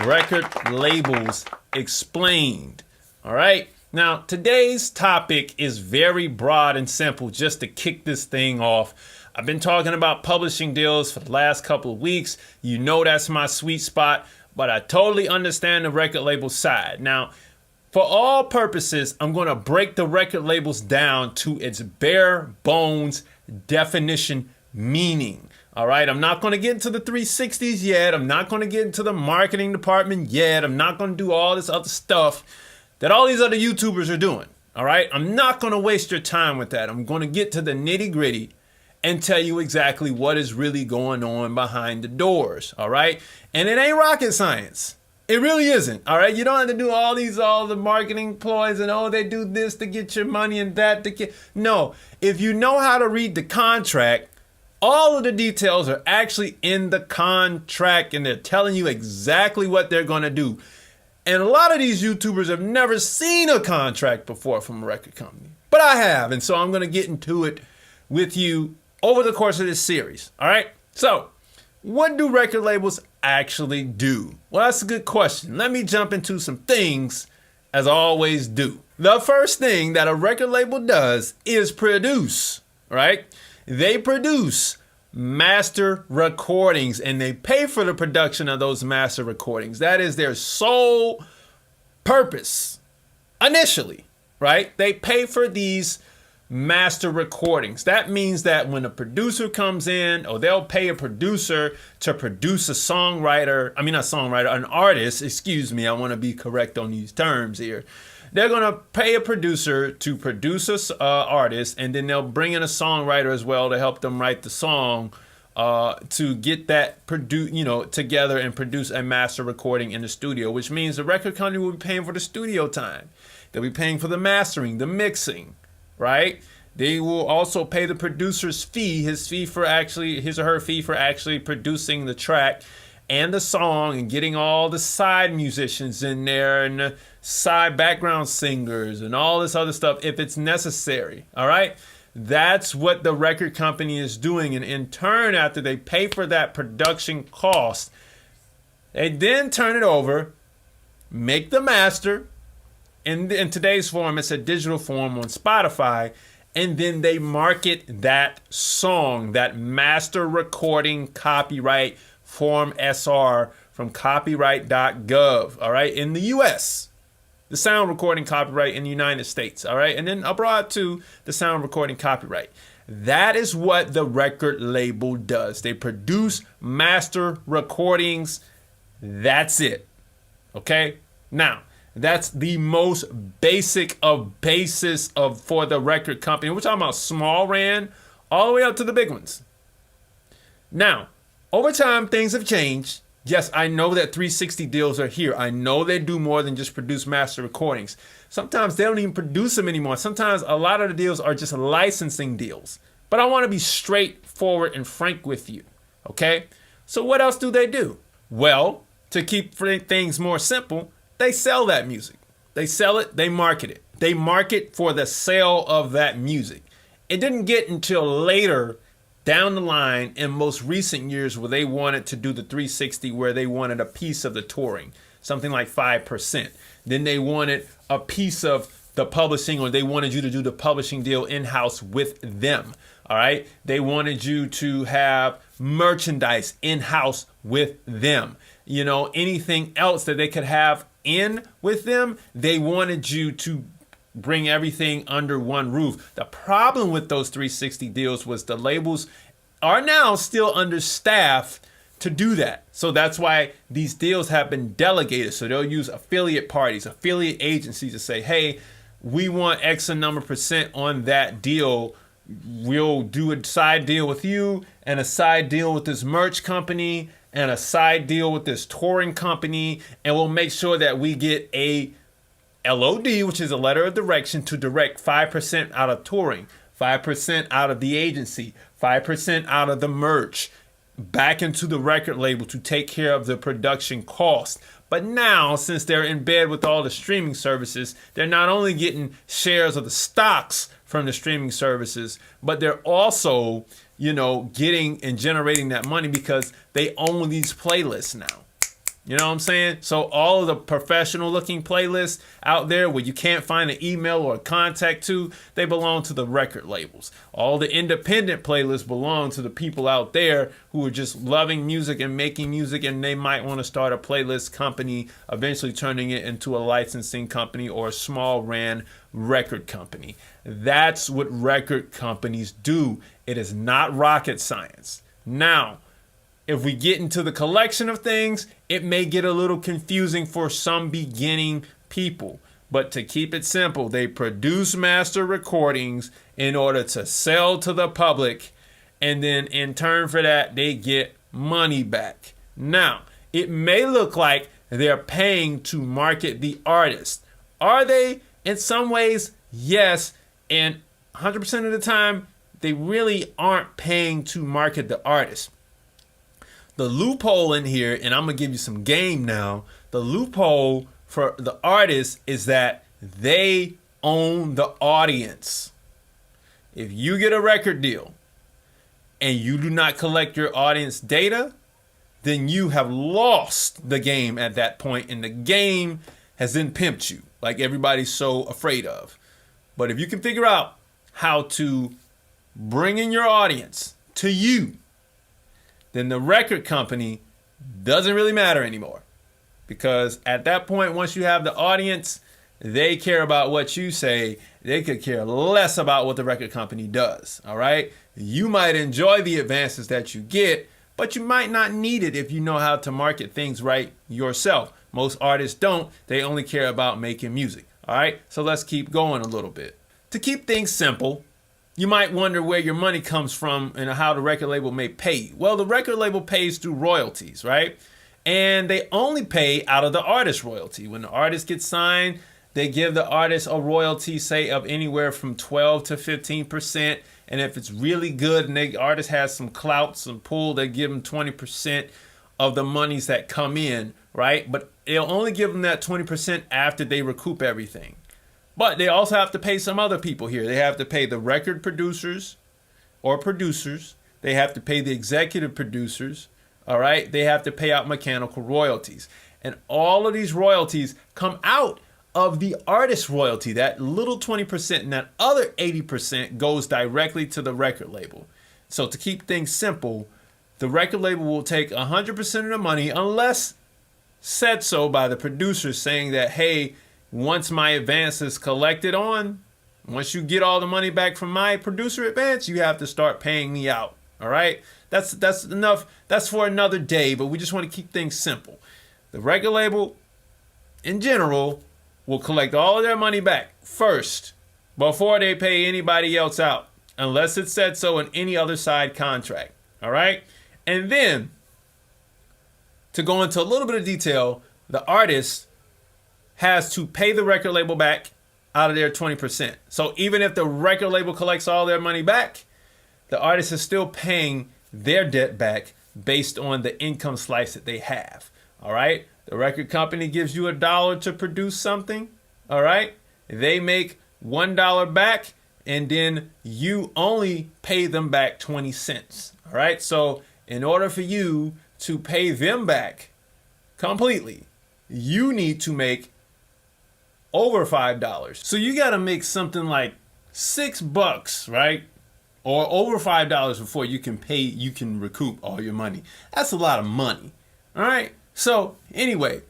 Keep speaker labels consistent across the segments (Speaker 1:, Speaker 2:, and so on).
Speaker 1: Record Labels Explained. All right. Now, today's topic is very broad and simple just to kick this thing off. I've been talking about publishing deals for the last couple of weeks. You know that's my sweet spot, but I totally understand the record label side. Now, for all purposes, I'm going to break the record labels down to its bare bones definition meaning. All right, I'm not going to get into the 360s yet. I'm not going to get into the marketing department yet. I'm not going to do all this other stuff that all these other YouTubers are doing. All right, I'm not going to waste your time with that. I'm going to get to the nitty gritty and tell you exactly what is really going on behind the doors. All right, and it ain't rocket science. It really isn't. All right, you don't have to do all the marketing ploys and they do this to get your money and that to get. No, if you know how to read the contract, all of the details are actually in the contract and they're telling you exactly what they're going to do. And a lot of these YouTubers have never seen a contract before from a record company, but I have. And so I'm going to get into it with you over the course of this series. All right. So what do record labels actually do? Well, that's a good question. Let me jump into some things as I always do. The first thing that a record label does is produce, right? They produce master recordings and they pay for the production of those master recordings. That is their sole purpose initially, right? They pay for these master recordings. That means that when a producer comes in, or they'll pay a producer to produce an artist, excuse me, I want to be correct on these terms here. They're going to pay a producer to produce an artist, and then they'll bring in a songwriter as well to help them write the song to get that together and produce a master recording in the studio, which means the record company will be paying for the studio time. They'll be paying for the mastering, the mixing, right? They will also pay the producer's fee, his or her fee for actually producing the track and the song and getting all the side musicians in there and the side background singers and all this other stuff if it's necessary. All right. That's what the record company is doing. And in turn, after they pay for that production cost, they then turn it over, make the master. In today's form, it's a digital form on Spotify. And then they market that song, that master recording copyright Form SR from copyright.gov, all right, in the U.S. The sound recording copyright in the United States, all right, and then abroad too, the sound recording copyright. That is what the record label does. They produce master recordings. That's it, okay? Now, that's the most basic of basis for the record company. We're talking about small RAN all the way up to the big ones. Now, over time, things have changed. Yes, I know that 360 deals are here. I know they do more than just produce master recordings. Sometimes they don't even produce them anymore. Sometimes a lot of the deals are just licensing deals. But I want to be straightforward and frank with you, okay? So what else do they do? Well, to keep things more simple, they sell that music. They sell it, they market it. They market for the sale of that music. It didn't get until later down the line in most recent years where they wanted to do the 360, where they wanted a piece of the touring, something like 5%. Then they wanted a piece of the publishing, or they wanted you to do the publishing deal in-house with them. All right. They wanted you to have merchandise in-house with them. Anything else that they could have in with them, they wanted you to bring everything under one roof. The problem with those 360 deals was the labels are now still understaffed to do that. So that's why these deals have been delegated. So they'll use affiliate parties, affiliate agencies to say, hey, we want X number percent on that deal. We'll do a side deal with you and a side deal with this merch company and a side deal with this touring company. And we'll make sure that we get a LOD, which is a letter of direction, to direct 5% out of touring, 5% out of the agency, 5% out of the merch, back into the record label to take care of the production cost. But now, since they're in bed with all the streaming services, they're not only getting shares of the stocks from the streaming services, but they're also, getting and generating that money because they own these playlists now. You know what I'm saying? So all of the professional looking playlists out there where you can't find an email or a contact to, they belong to the record labels. All the independent playlists belong to the people out there who are just loving music and making music, and they might want to start a playlist company, eventually turning it into a licensing company or a small ran record company. That's what record companies do. It is not rocket science. Now, if we get into the collection of things, it may get a little confusing for some beginning people. But to keep it simple, they produce master recordings in order to sell to the public, and then in turn for that, they get money back. Now, it may look like they're paying to market the artist. Are they? In some ways, yes. And 100% of the time, they really aren't paying to market the artist. The loophole in here, and I'm going to give you some game now. The loophole for the artist is that they own the audience. If you get a record deal and you do not collect your audience data, then you have lost the game at that point, and the game has then pimped you like everybody's so afraid of. But if you can figure out how to bring in your audience to you, then the record company doesn't really matter anymore. Because at that point, once you have the audience, they care about what you say. They could care less about what the record company does. All right? You might enjoy the advances that you get, but you might not need it if you know how to market things right yourself. Most artists don't. They only care about making music. All right? So let's keep going a little bit. To keep things simple, you might wonder where your money comes from and how the record label may pay you. Well, the record label pays through royalties, right? And they only pay out of the artist royalty. When the artist gets signed, they give the artist a royalty, say, of anywhere from 12 to 15%. And if it's really good and the artist has some clout, some pull, they give them 20% of the monies that come in, right? But they'll only give them that 20% after they recoup everything. But they also have to pay some other people here. They have to pay the record producers or producers. They have to pay the executive producers. All right. They have to pay out mechanical royalties. And all of these royalties come out of the artist royalty. That little 20% and that other 80% goes directly to the record label. So to keep things simple, the record label will take 100% of the money unless said so by the producers, saying that, hey, once my advance is collected on, once you get all the money back from my producer advance, you have to start paying me out. All right? That's enough. That's for another day, but we just want to keep things simple. The record label, in general, will collect all of their money back first before they pay anybody else out, unless it's said so in any other side contract. All right? And then, to go into a little bit of detail, the artist has to pay the record label back out of their 20%. So even if the record label collects all their money back, the artist is still paying their debt back based on the income slice that they have. All right? The record company gives you $1 to produce something. All right? They make $1 back, and then you only pay them back 20 cents. All right? So in order for you to pay them back completely, you need to make over $5. So you got to make something like $6, right? Or over $5 before you can recoup all your money. That's a lot of money. All right. So anyway,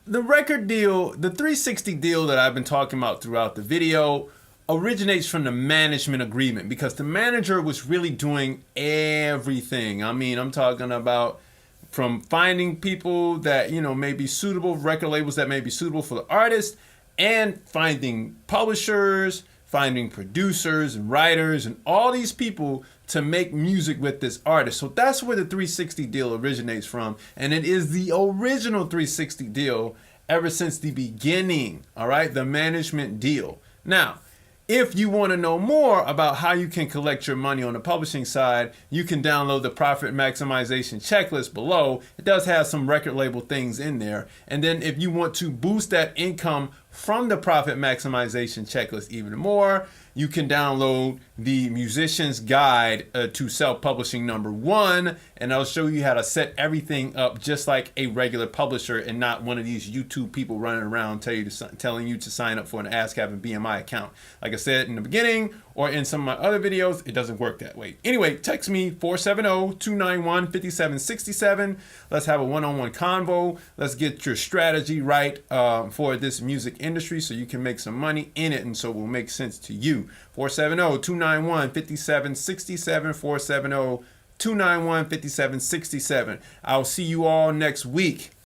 Speaker 1: the record deal, the 360 deal that I've been talking about throughout the video originates from the management agreement, because the manager was really doing everything. I mean, I'm talking about from finding people that, may be suitable, record labels that may be suitable for the artist, and finding publishers, finding producers and writers and all these people to make music with this artist. So that's where the 360 deal originates from. And it is the original 360 deal ever since the beginning. All right, the management deal. Now, if you want to know more about how you can collect your money on the publishing side, you can download the profit maximization checklist below. It does have some record label things in there. And then if you want to boost that income from the profit maximization checklist even more, you can download the Musician's Guide to Self-Publishing #1, and I'll show you how to set everything up just like a regular publisher and not one of these YouTube people running around telling you to sign up for an ASCAP and BMI account. Like I said in the beginning or in some of my other videos, it doesn't work that way. Anyway, text me 470-291-5767. Let's have a one-on-one convo. Let's get your strategy right for this music industry so you can make some money in it and so it will make sense to you. 470-291-5767, 470-291-5767. I'll see you all next week.